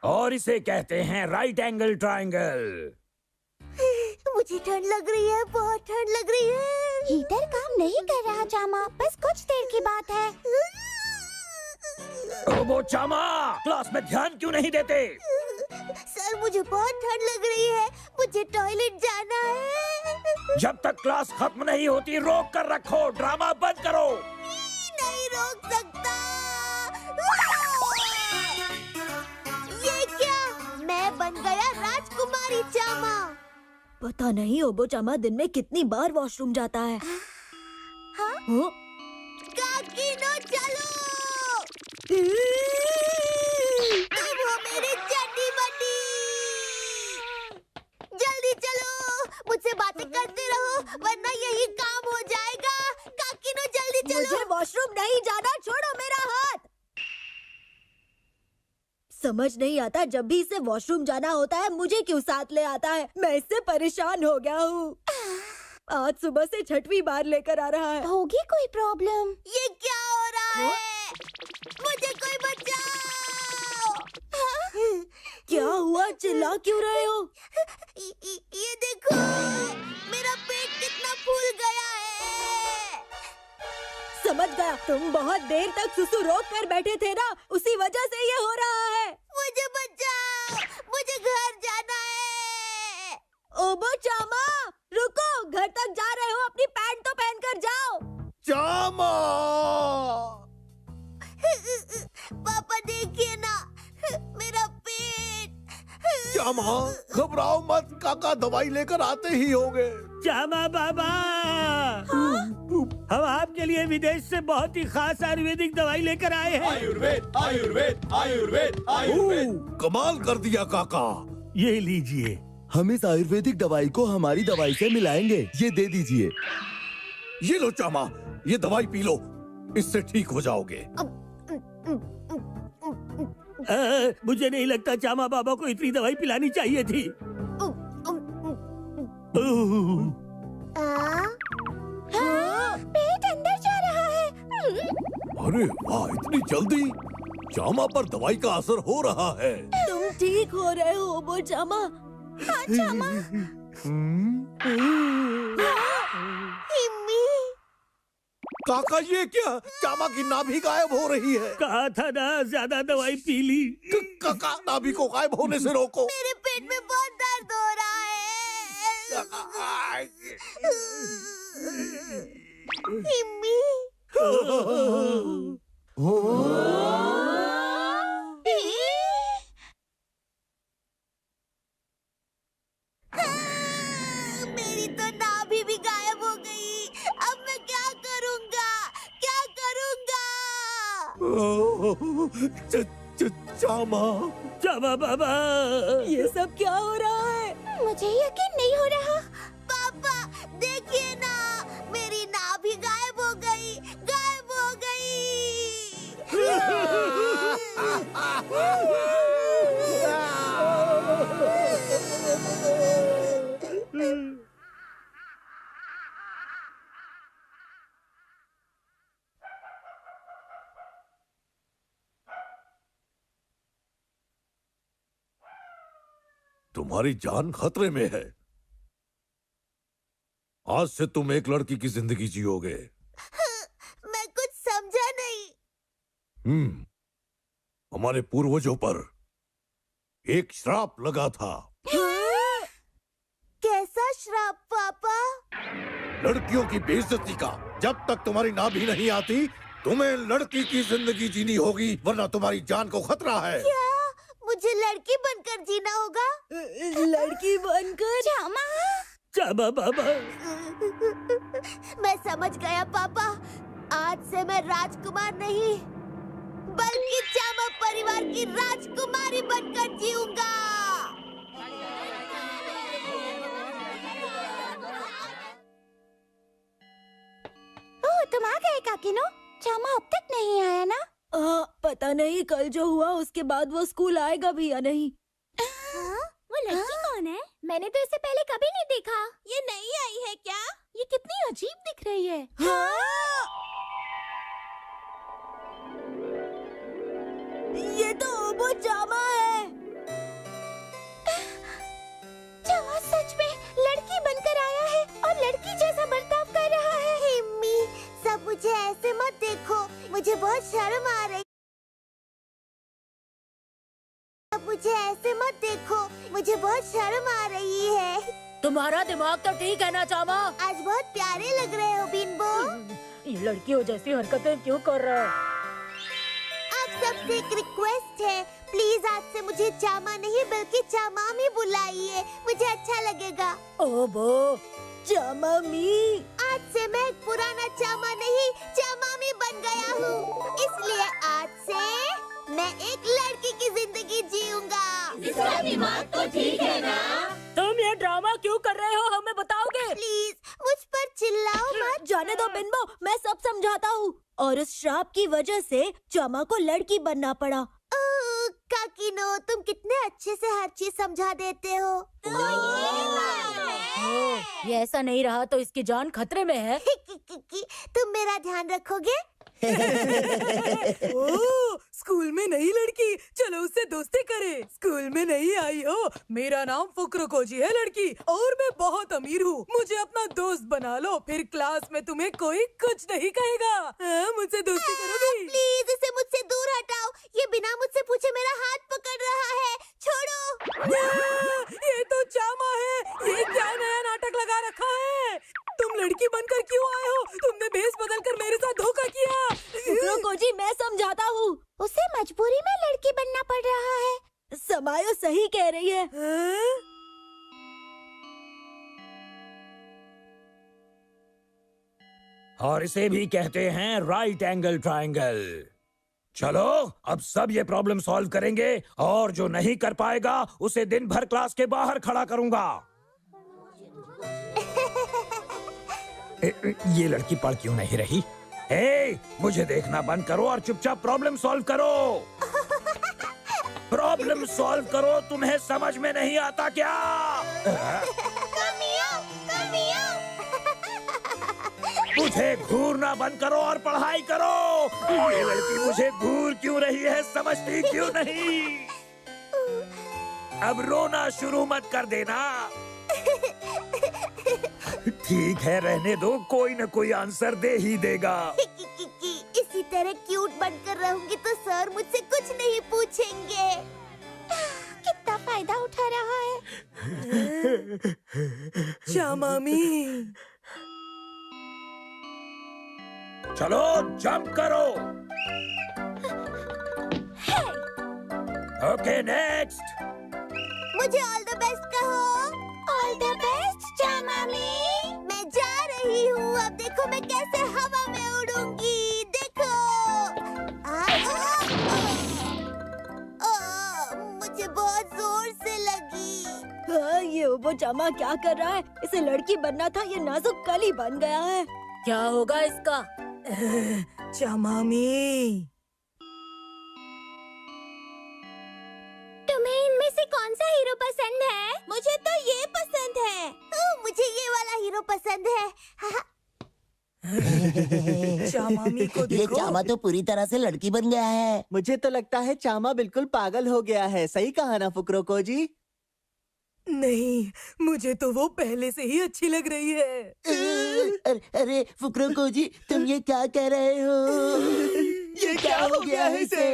और इसे कहते हैं राइट एंगल ट्रायंगल। मुझे ठंड लग रही है, बहुत ठंड लग रही है। हीटर काम नहीं कर रहा चामा, बस कुछ देर की बात है। वो चामा, क्लास में ध्यान क्यों नहीं देते? सर मुझे बहुत ठंड लग रही है, मुझे टॉयलेट जाना है। जब तक क्लास खत्म नहीं होती रोक कर रखो, ड्रामा बंद करो। नहीं रोक सकता। ये क्या? मैं बन गया राजकुमारी चामा। पता नहीं ओबो चामा दिन में कितनी बार वॉशरूम जाता है। हाँ? हाँ? काकीनो चलो। तुम हो मेरी चड्डी बड्डी। जल्दी चलो, मुझसे बातें करते रहो वरना यही काम हो जाएगा। काकीनो जल्दी चलो। मुझे वॉशरूम नहीं जाना, छोड़ो मेरा हाथ। समझ नहीं आता, जब भी इसे वॉशरूम जाना होता है मुझे क्यों साथ ले आता है। मैं इससे परेशान हो गया हूँ। आज सुबह से 6वीं बार लेकर आ रहा है। होगी कोई प्रॉब्लम? ये क्या हो रहा है? मुझे कोई बचाओ। क्या हुआ, चिल्ला क्यों रहे हो? ये देखो, मेरा पेट कितना फूल गया है। समझ गया, तुम बहुत देर तक सुसु रोक कर बैठे थे ना, उसी वजह से ये हो रहा है। मुझे बचाओ, मुझे घर जाना है। ओबो चामा, रुको, घर तक जा रहे हो, अपनी पैंट तो पहन कर जाओ। चामा! पापा देखिए ना, मेरा पेट। चामा, घबराओ मत, काका दवाई लेकर आते ही होंगे। चामा बाबा, हम आपके लिए विदेश से बहुत ही खास आयुर्वेदिक दवाई लेकर आए हैं। आयुर्वेद, आयुर्वेद, आयुर्वेद, आयुर्वेद। कमाल कर दिया काका। ये लीजिए। हम इस आयुर्वेदिक दवाई को हमारी दवाई से मिलाएंगे, ये दे दीजिए। ये लो चामा, ये दवाई पी लो, इससे ठीक हो जाओगे। मुझे नहीं लगता चामा बाबा को इतनी दवाई पिलानी चाहिए थी। पेट अंदर जा रहा है। अरे वाह, इतनी जल्दी? चामा पर दवाई का असर हो रहा है। तुम ठीक हो रहे हो ओबो चामा? हाँ चामा। हिम्मी, काका ये क्या? चामा की नाभि गायब हो रही है। कहा था ना, ज्यादा दवाई पी ली। काका, नाभि को गायब होने से रोको। मेरे पेट में बहुत दर्द हो रहा है। हिम्मी, मेरी तो नाभि भी गायब हो गई। अब मैं क्या करूँगा? क्या करूँगा? चामा, चामा बाबा, ये सब क्या हो रहा है? मुझे यकीन नहीं हो रहा। पापा देखिए ना, मेरी नाभि गायब हो गई, गायब हो गई। तुम्हारी जान खतरे में है। आज से तुम एक लड़की की जिंदगी जियोगे। मैं कुछ समझा नहीं। हमारे पूर्वजों पर एक श्राप लगा था। कैसा श्राप पापा? लड़कियों की बेइज्जती का। जब तक तुम्हारी नाभि नहीं आती, तुम्हें लड़की की जिंदगी जीनी होगी, वरना तुम्हारी जान को खतरा है। क्या मुझे लड़की बनकर जीना होगा? लड़की बनकर? चामा, चामा बाबा। मैं समझ गया पापा, आज से मैं राजकुमार नहीं बल्कि चामा परिवार की राजकुमारी बनकर जीऊंगा। ओह तुम आ गए काकिनो। चामा अब तक नहीं आया ना? पता नहीं, कल जो हुआ उसके बाद वो स्कूल आएगा भी या नहीं। वो लड़की कौन है? मैंने तो इसे पहले कभी नहीं देखा। ये नई आई है क्या? ये कितनी अजीब दिख रही है। ये तो ओबो चामा है। मुझे ऐसे मत देखो, मुझे बहुत शर्म आ रही। अब मुझे ऐसे मत देखो, मुझे बहुत शर्म आ रही है। तुम्हारा दिमाग तो ठीक है ना चामा? आज बहुत प्यारे लग रहे हो बिम्बो। ये लड़कियों जैसी हरकतें क्यों कर रहे हो? आप सबसे एक रिक्वेस्ट है, प्लीज आज से मुझे चामा नहीं बल्कि चामामी बुलाइए, मुझे अच्छा लगेगा। ओबो, चामामी। आज से मैं एक पुराना चामा नहीं चामामी बन गया हूँ, इसलिए आज से मैं एक लड़की की जिंदगी जीऊंगा। इसका दिमाग तो ठीक है ना? तुम ये ड्रामा क्यों कर रहे हो, हमें बताओगे? प्लीज मुझ पर चिल्लाओ मत। जाने दो बिन्बो, मैं सब समझाता हूँ। और इस श्राप की वजह से चामा को लड़की बनना पड़ा। काकीनो, तुम कितने अच्छे से हर चीज समझा देते हो। ये ऐसा नहीं रहा तो इसकी जान खतरे में है। तुम मेरा ध्यान रखोगे? ओह, स्कूल में नई लड़की, चलो उससे दोस्ती करें। स्कूल में नहीं आई हो, मेरा नाम फुक्रो कोजी है लड़की, और मैं बहुत अमीर हूँ। मुझे अपना दोस्त बना लो, फिर क्लास में तुम्हें कोई कुछ नहीं कहेगा। मुझसे दोस्ती करोगी? प्लीज इसे मुझसे दूर हटाओ, ये बिना मुझसे पूछे मेरा हाथ पकड़ रहा है, छोड़ो। ये तो चामा है, ये क्या नया नाटक लगा रखा है? तुम लड़की बनकर क्यों आए हो? तुमने भेष बदलकर मेरे साथ धोखा किया। फुक्रो कोजी, मैं समझाता हूँ। उसे मजबूरी में लड़की बनना पड़ रहा है। समायो सही कह रही है। और इसे भी कहते हैं राइट एंगल ट्रायंगल। चलो अब सब ये प्रॉब्लम सॉल्व करेंगे, और जो नहीं कर पाएगा उसे दिन भर क्लास के बाहर खड़ा करूंगा। ये लड़की पढ़ क्यों नहीं रही? मुझे देखना बंद करो और चुपचाप प्रॉब्लम सॉल्व करो। प्रॉब्लम सॉल्व करो, तुम्हें समझ में नहीं आता क्या? मुझे घूरना बंद करो और पढ़ाई करो। ये लड़की मुझे घूर क्यों रही है, समझती क्यों नहीं? अब रोना शुरू मत कर देना। ठीक है, रहने दो, कोई न कोई आंसर दे ही देगा। इसी तरह क्यूट बनकर रहूंगी तो सर मुझसे कुछ नहीं पूछेंगे। कितना फायदा उठा रहा है। चामामी, चलो जंप करो। Okay, next. मुझे ऑल द बेस्ट कहो। ऑल द बेस्ट चामामी। मैं जा रही हूँ, अब देखो मैं कैसे हवा में उड़ूंगी, देखो। मुझे बहुत जोर से लगी। ये ओबो चामा क्या कर रहा है? इसे लड़की बनना था, ये नाजुक कली बन गया है। क्या होगा इसका? चामामी, तुम्हें इनमें से कौन सा हीरो पसंद है? मुझे तो ये पसंद है। मुझे ये वाला हीरो पसंद है। चामामी को ये देखो। चामा तो पूरी तरह से लड़की बन गया है। मुझे तो लगता है चामा बिल्कुल पागल हो गया है। सही कहा ना फुक्रो को जी? नहीं, मुझे तो वो पहले से ही अच्छी लग रही है। अरे फुक्रो को जी, तुम ये क्या कह रहे हो? ये क्या हो गया है इसे?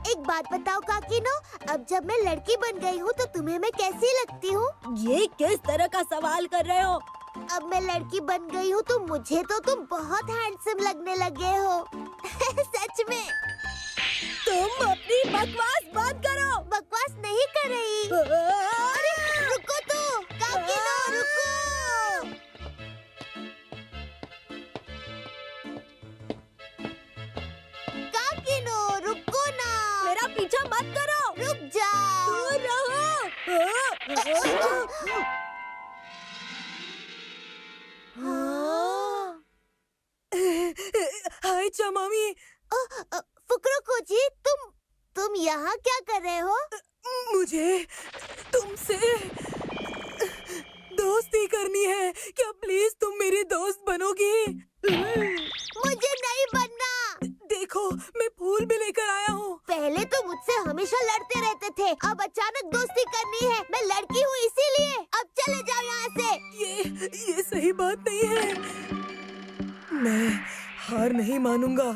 एक बात बताओ काकीनो, अब जब मैं लड़की बन गई हूँ तो तुम्हें मैं कैसी लगती हूँ? ये किस तरह का सवाल कर रहे हो? अब मैं लड़की बन गई हूँ तो मुझे तो तुम बहुत हैंडसम लगने लगे हो। सच में। तुम अपनी बकवास बंद करो। बकवास नहीं कर रही। अरे रुको तो, काकीनो रुको। काकीनो रुको ना। मेरा पीछा मत करो। रुक जाओ। दूर रहो। हाय चामामी। फुक्रो कोजी, तुम यहाँ क्या कर रहे हो? मुझे तुमसे दोस्ती करनी है, क्या प्लीज तुम मेरी दोस्त बनोगी? मुझे नहीं बनना। देखो, मैं फूल भी लेकर आया हूँ। पहले तो मुझसे हमेशा लड़ते रहते थे, अब अचानक दोस्ती करनी है। मैं लड़की हूँ इसीलिए। सही बात नहीं है। मैं हार नहीं मानूंगा।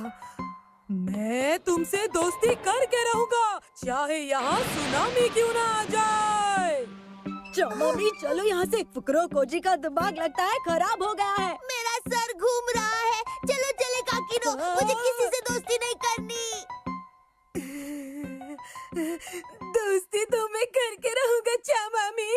मैं तुमसे दोस्ती करके रहूंगा, चाहे यहाँ सुनामी क्यों ना आ जाए। मम्मी चलो यहाँ से। फुकरो कोजी का दिमाग लगता है खराब हो गया है। मेरा सर घूम रहा है। चलो चले काकीनो, मुझे किसी से दोस्ती नहीं करनी। दोस्ती तो मैं करके रहूंगा चामामी।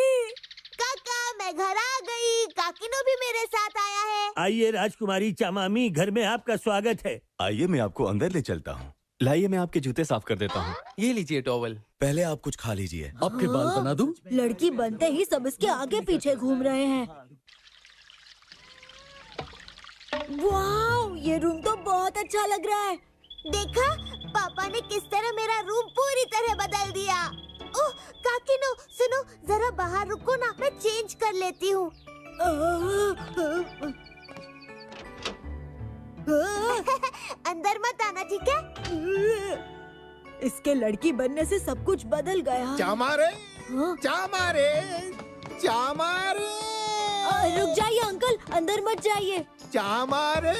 काका मैं घर आ गई। काकीनो भी मेरे साथ आया है। आइए राजकुमारी चामामी, घर में आपका स्वागत है। आइए मैं आपको अंदर ले चलता हूँ। लाइए मैं आपके जूते साफ कर देता हूँ। ये लीजिए टॉवल। पहले आप कुछ खा लीजिए। आपके बाल बना दूं? लड़की बनते ही सब इसके आगे पीछे घूम रहे हैं। वाह, ये रूम तो बहुत अच्छा लग रहा है। देखा पापा ने किस तरह मेरा रूम पूरी तरह बदल दिया। ओह काकीनो सुनो, जरा बाहर रुको ना, मैं चेंज कर लेती हूँ। अंदर मत आना, ठीक है? इसके लड़की बनने से सब कुछ बदल गया। चामारे, हाँ? चामारे, चामारे। रुक जाइए अंकल, अंदर मत जाइए। चामारे।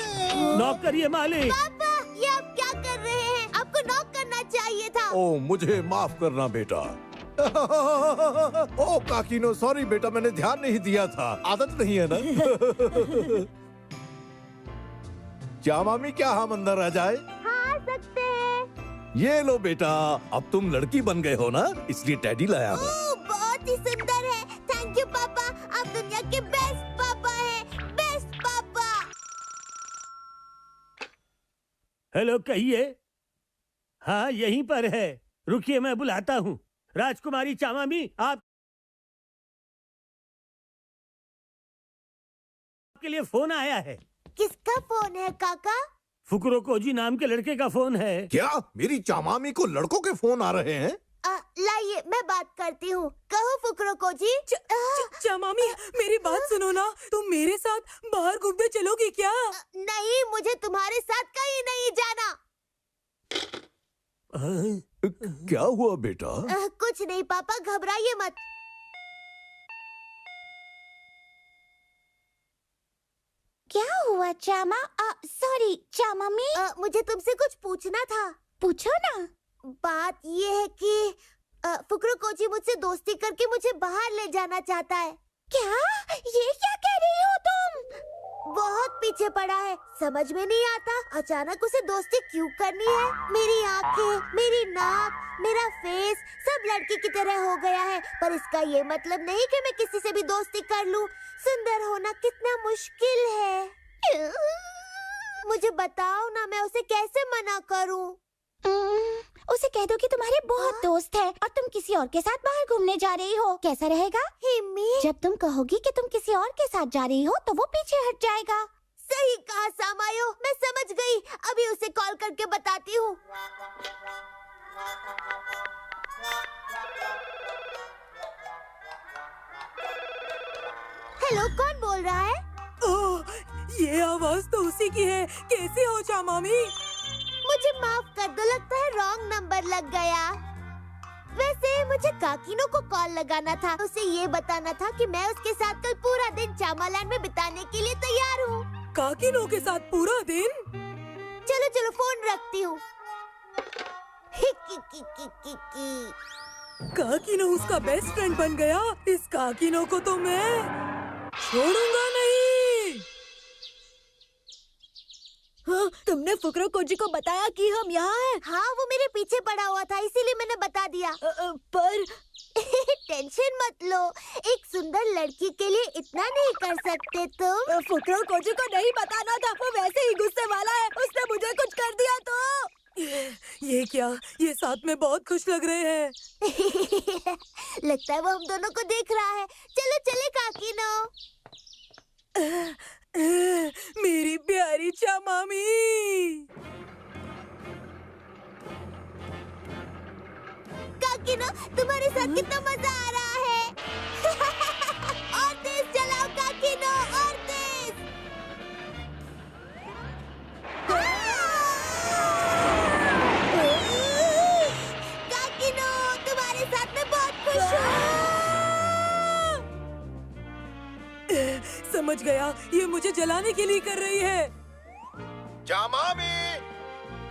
नॉक करिए मालिक। पापा ये आप क्या कर रहे हैं? आपको नॉक करना चाहिए था। ओ मुझे माफ करना बेटा। ओ काकीनो सॉरी बेटा, मैंने ध्यान नहीं दिया था, आदत नहीं है ना। चामामी क्या हम अंदर आ जाए? हाँ सकते हैं। ये लो बेटा, अब तुम लड़की बन गए हो ना, इसलिए टैडी लाया हूँ। बहुत ही सुंदर है। थैंक यू पापा, आप दुनिया के बेस्ट पापा हैं, बेस्ट पापा। हेलो कहिए। हाँ यहीं पर है, रुकिए मैं बुलाता हूँ। राजकुमारी चामामी, आप के लिए फोन आया है। किसका फोन है काका? फुकरो कोजी नाम के लड़के का फोन है। क्या मेरी चामामी को लड़कों के फोन आ रहे हैं? लाइए मैं बात करती हूँ। कहो फुकरो कोजी। चामामी मेरी बात सुनो ना, तुम मेरे साथ बाहर घूमने चलोगी क्या? नहीं, मुझे तुम्हारे साथ कहीं नहीं जाना। क्या हुआ बेटा? कुछ नहीं पापा, घबराइए मत। क्या हुआ चामा? सॉरी चामामी। मुझे तुमसे कुछ पूछना था। पूछो ना। बात ये है कि फुकरो कोजी मुझसे दोस्ती करके मुझे बाहर ले जाना चाहता है। क्या? ये क्या कह रही हो तुम? बहुत पीछे पड़ा है, समझ में नहीं आता अचानक उसे दोस्ती क्यों करनी है। मेरी आंखें, मेरी नाक, मेरा फेस सब लड़की की तरह हो गया है, पर इसका ये मतलब नहीं कि मैं किसी से भी दोस्ती कर लूं। सुंदर होना कितना मुश्किल है। मुझे बताओ ना, मैं उसे कैसे मना करूं? उसे कह दो कि तुम्हारे बहुत दोस्त हैं और तुम किसी और के साथ बाहर घूमने जा रही हो। कैसा रहेगा? हिम्मी, जब तुम कहोगी कि तुम किसी और के साथ जा रही हो तो वो पीछे हट जाएगा। सही कहा सामायो, मैं समझ गई। अभी उसे कॉल करके बताती हूँ। हेलो, कौन बोल रहा है? ओह, ये आवाज तो उसी की है। कैसे हो चामामी? मुझे माफ कर दो, लगता है रॉन्ग नंबर लग गया। वैसे मुझे काकीनो को कॉल लगाना था, उसे ये बताना था कि मैं उसके साथ कल पूरा दिन चामालैंड में बिताने के लिए तैयार हूँ। काकीनो के साथ पूरा दिन? चलो चलो फोन रखती हूँ। काकीनो उसका बेस्ट फ्रेंड बन गया। इस काकीनो को तो मैं छोड़ूंगा नहीं। हाँ, तुमने फुकरो कोजी को बताया कि हम यहाँ हैं? हाँ, वो मेरे पीछे पड़ा हुआ था, इसीलिए मैंने बता दिया। पर टेंशन मत लो, एक सुंदर लड़की के लिए इतना नहीं कर सकते तुम। फुकरो कोजी को नहीं बताना था, वो वैसे ही गुस्से वाला है। उसने मुझे कुछ कर दिया तो। ये क्या? ये साथ में बहुत खुश लग रहे हैं। लगता है वो हम दोनों को देख रहा है। चलो चले काकीनो। मेरी प्यारी चामामी। काकीनो, तुम्हारे साथ कितना मजा आ रहा है। और तेज चलाओ काकीनो, और तेज। काकीनो, तुम्हारे साथ मैं बहुत खुश हूँ। समझ गया गया, ये मुझे जलाने के लिए कर रही है। चामामी,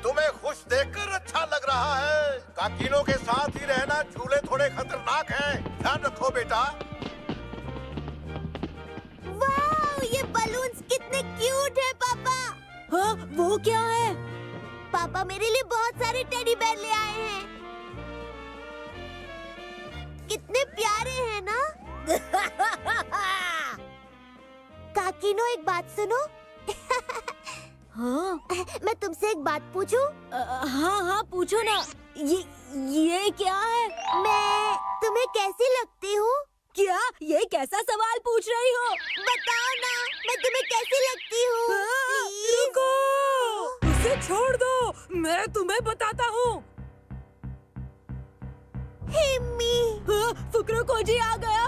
तुम्हें खुश देखकर अच्छा लग रहा है। काकिनों के साथ ही रहना, झूले थोड़े खतरनाक हैं। ध्यान रखो बेटा। वाह, ये बलून्स कितने क्यूट है पापा। हाँ, वो क्या है? पापा मेरे लिए बहुत सारे टेडी बेयर ले आए हैं। कितने प्यारे हैं ना। काकिनो, एक बात सुनो। हाँ, मैं तुमसे एक बात पूछूं? हाँ पूछो ना। ये क्या है? मैं तुम्हें कैसी लगती हूँ? क्या? ये कैसा सवाल पूछ रही हो? बताओ ना, मैं तुम्हें कैसी लगती हूँ? रुको, उसे छोड़ दो, मैं तुम्हें बताता हूँ। हिम्मी। फुकरो कोजी आ गया।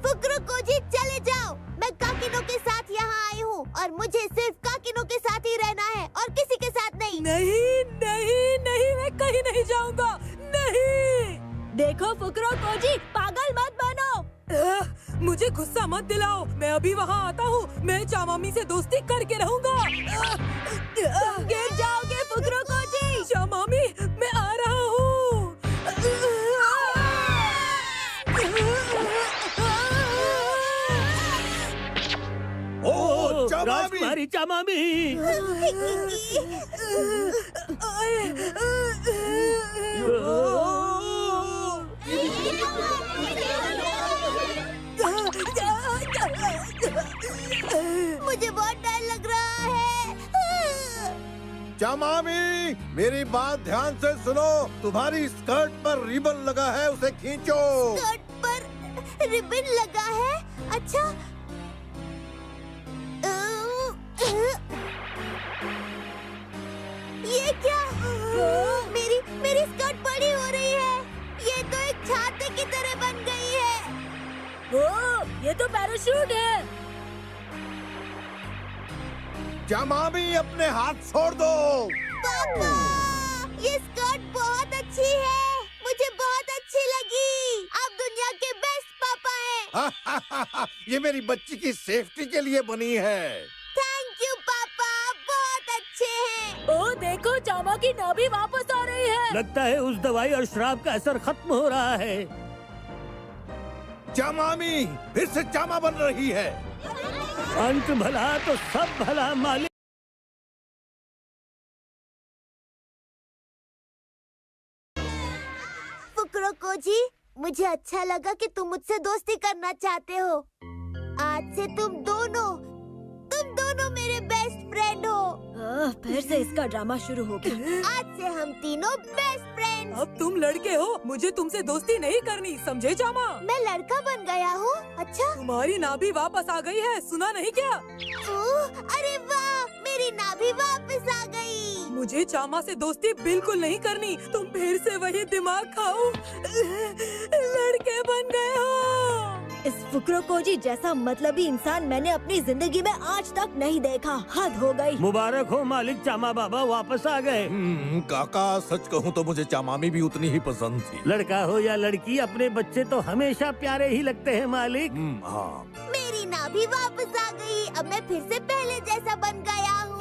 फुकरो कोजी, चले जाओ। मैं काकिनो के साथ यहाँ आई हूँ और मुझे सिर्फ काकिनो के साथ ही रहना है और किसी के साथ नहीं। नहीं नहीं नहीं, मैं कहीं नहीं जाऊँगा। नहीं। देखो फुकरो कोजी, पागल मत बनो। मुझे गुस्सा मत दिलाओ, मैं अभी वहाँ आता हूँ। मैं चामामी से दोस्ती करके रहूँगा। गिर जाओगे फुकरो कोजी। चामामी, मैं आ रहा हूँ। ओ चामामी, राजकुमारी चामामी। मुझे बहुत डर लग रहा है। चामामी, मेरी बात ध्यान से सुनो। तुम्हारी स्कर्ट पर रिबन लगा है, उसे खींचो। स्कर्ट पर रिबन लगा है? अच्छा। ये क्या? मेरी स्कर्ट बड़ी हो रही है। ये तो एक छाते की तरह बन गई है। ओ, ये तो पैराशूट है। चामामी, अपने हाथ छोड़ दो। पापा, ये स्कर्ट बहुत अच्छी है। मुझे बहुत अच्छी लगी। आप दुनिया के बेस्ट पापा हैं। ये मेरी बच्ची की सेफ्टी के लिए बनी है। थैंक यू पापा, आप बहुत अच्छे हैं। ओ देखो, चामा की नाभि वापस आ रही है। लगता है उस दवाई और शराब का असर खत्म हो रहा है। चामामी फिर से चामा बन रही है। अंत भला तो सब भला मालिक। फुकरो कोजी, मुझे अच्छा लगा कि तुम मुझसे दोस्ती करना चाहते हो। आज से तुम दोनों मेरे बेस्ट फ्रेंड हो। फिर से इसका ड्रामा शुरू हो गया। आज से हम तीनों बेस्ट फ्रेंड्स। अब तुम लड़के हो, मुझे तुमसे दोस्ती नहीं करनी, समझे चामा? मैं लड़का बन गया हूँ? अच्छा। तुम्हारी नाभि वापस आ गई है, सुना नहीं क्या? अरे वाह, मेरी नाभि वापस आ गई। मुझे चामा से दोस्ती बिल्कुल नहीं करनी। तुम फिर से वही दिमाग खाओ लड़के बन गए हो। इस फुकरो कोजी जैसा मतलबी इंसान मैंने अपनी जिंदगी में आज तक नहीं देखा। हद हो गई। मुबारक हो मालिक, चामा बाबा वापस आ गए। काका, सच कहूँ तो मुझे चामामी भी उतनी ही पसंद थी। लड़का हो या लड़की, अपने बच्चे तो हमेशा प्यारे ही लगते हैं मालिक। हाँ। मेरी नाभि वापस आ गई। अब मैं फिर से पहले जैसा बन गया हूँ।